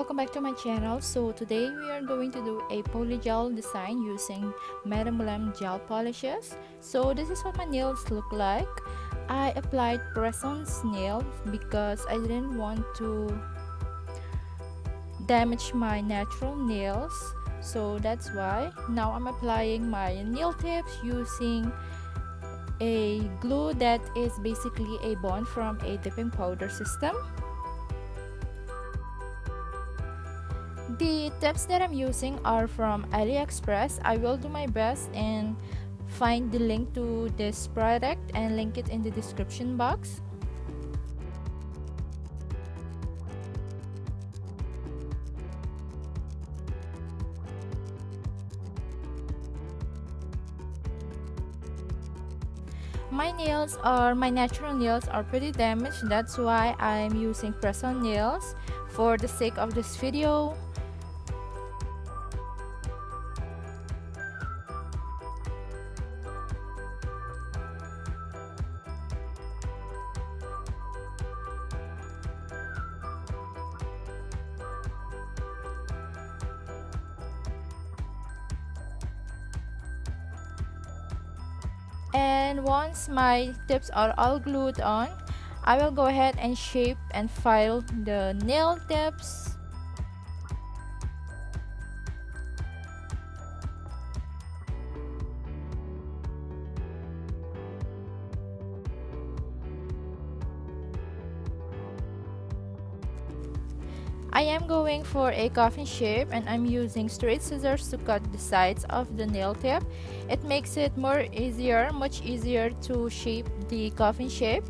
welcome back to my channel. So today we are going to do a polygel design using GLAM gel polishes. So this is what my nails look like. I applied press-ons nails because I didn't want to damage my natural nails. So that's why now I'm applying my nail tips using a glue that is basically a bond from a dipping powder system. The tips that I'm using are from AliExpress. I will do my best and find the link to this product and link it in the description box. My natural nails are pretty damaged. That's why I'm using press-on nails for the sake of this video. And once my tips are all glued on, I will go ahead and shape and file the nail tips. I am going for a coffin shape and I'm using straight scissors to cut the sides of the nail tip. It makes it much easier to shape the coffin shape.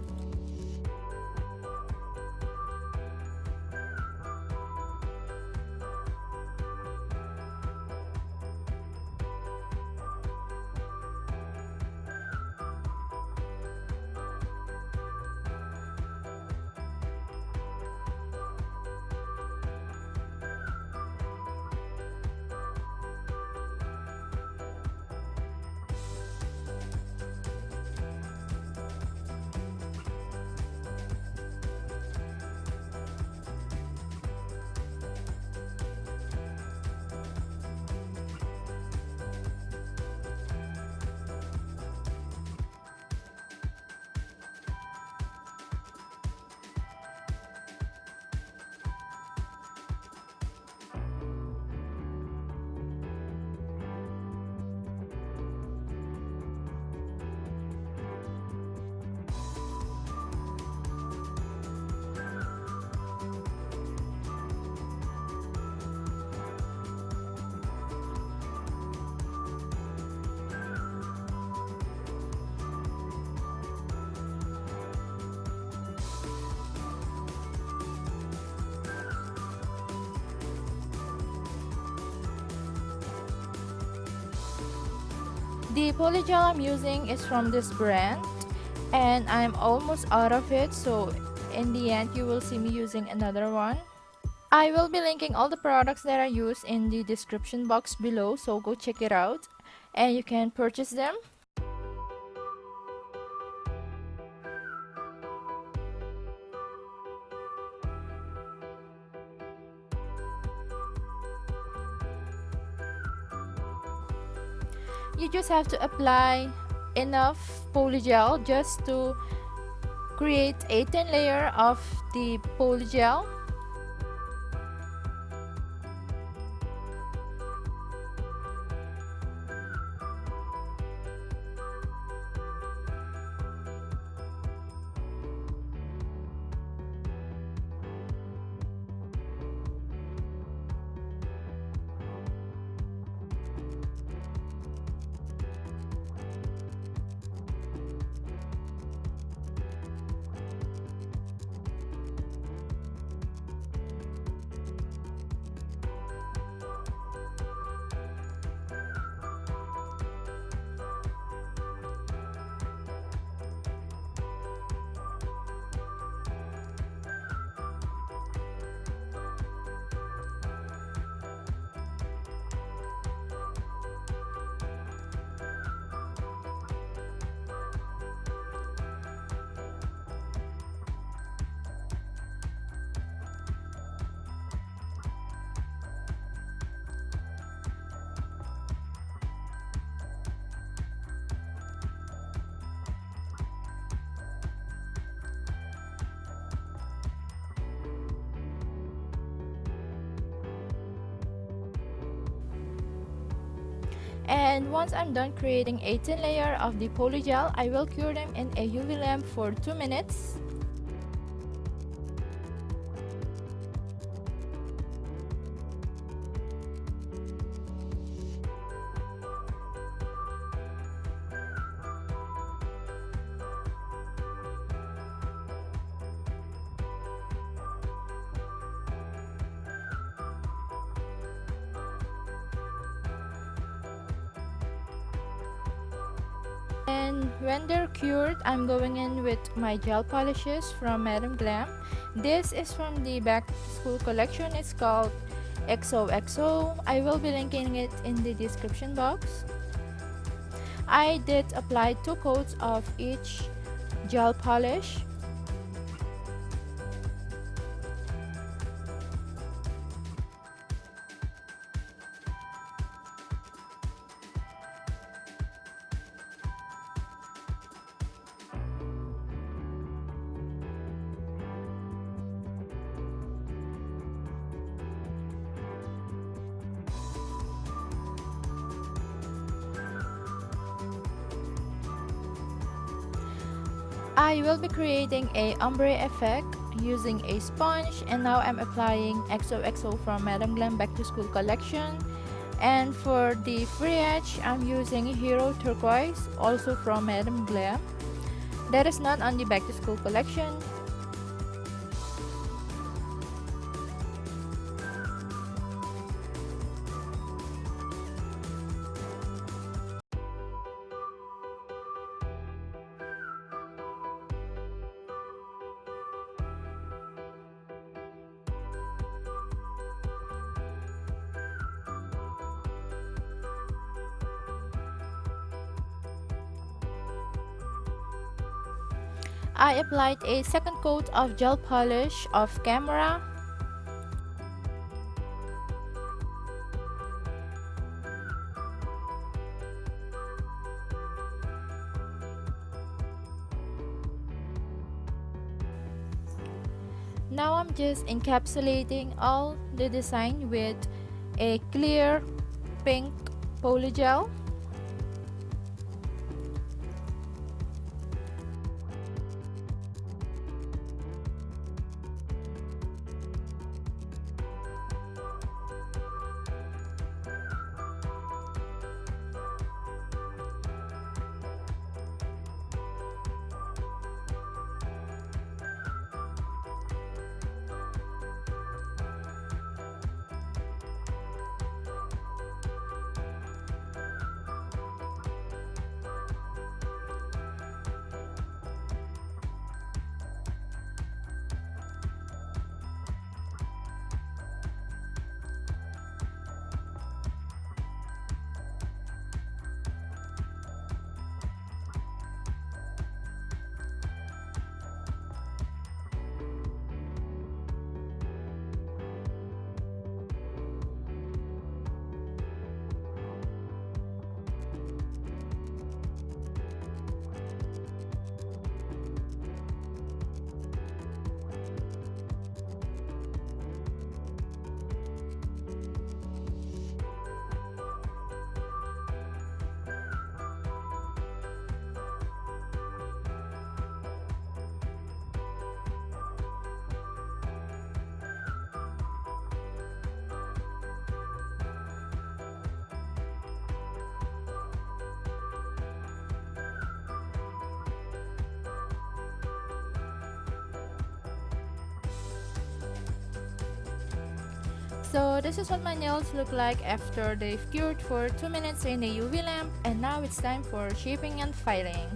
The polygel I'm using is from this brand and I'm almost out of it, so in the end you will see me using another one. I will be linking all the products that I use in the description box below, so go check it out and you can purchase them. You just have to apply enough polygel just to create a thin layer of the polygel. And once I'm done creating a thin layer of the polygel, I will cure them in a UV lamp for 2 minutes. And when they're cured, I'm going in with my gel polishes from Madam Glam. This is from the back to school collection. It's called XOXO. I will be linking it in the description box. I did apply 2 coats of each gel polish. I will be creating a ombre effect using a sponge, and now I'm applying XOXO from Madam Glam Back to School collection. And for the free edge, I'm using Hero Turquoise, also from Madam Glam. That is not on the Back to School collection. I applied a second coat of gel polish off camera. Now I'm just encapsulating all the design with a clear pink polygel. So this is what my nails look like after they've cured for 2 minutes in a UV lamp, and now it's time for shaping and filing.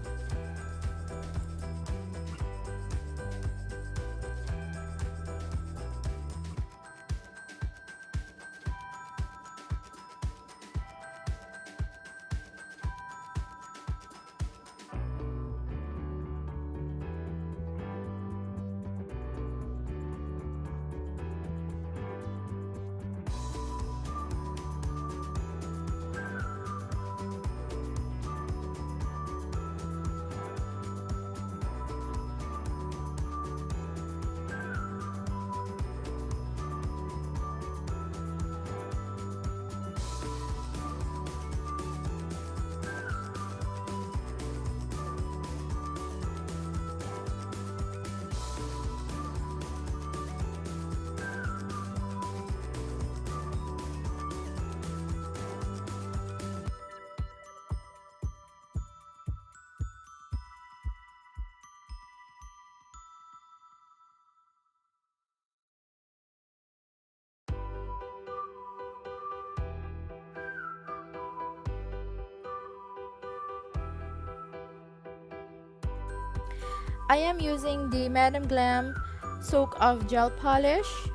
I am using the Madam Glam Soak of Gelpolish.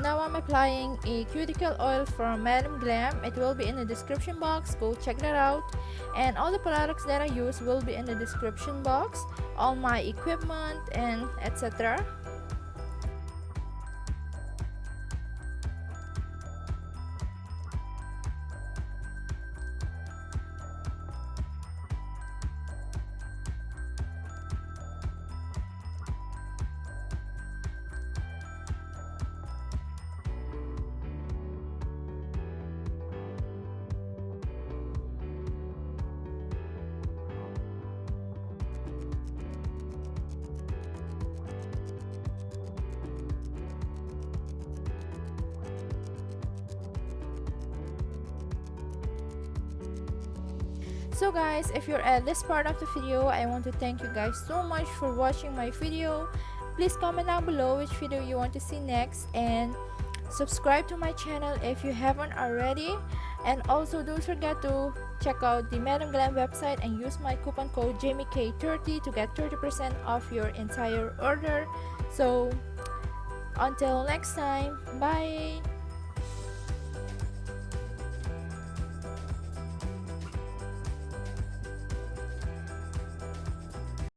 Now I'm applying a cuticle oil from Madam Glam. It will be in the description box. Go check that out. And all the products that I use will be in the description box. All my equipment and etc. So guys, if you're at this part of the video, I want to thank you guys so much for watching my video. Please comment down below which video you want to see next, and subscribe to my channel if you haven't already. And also don't forget to check out the Madam Glam website and use my coupon code JAMIEK30 to get 30% off your entire order. So until next time, bye.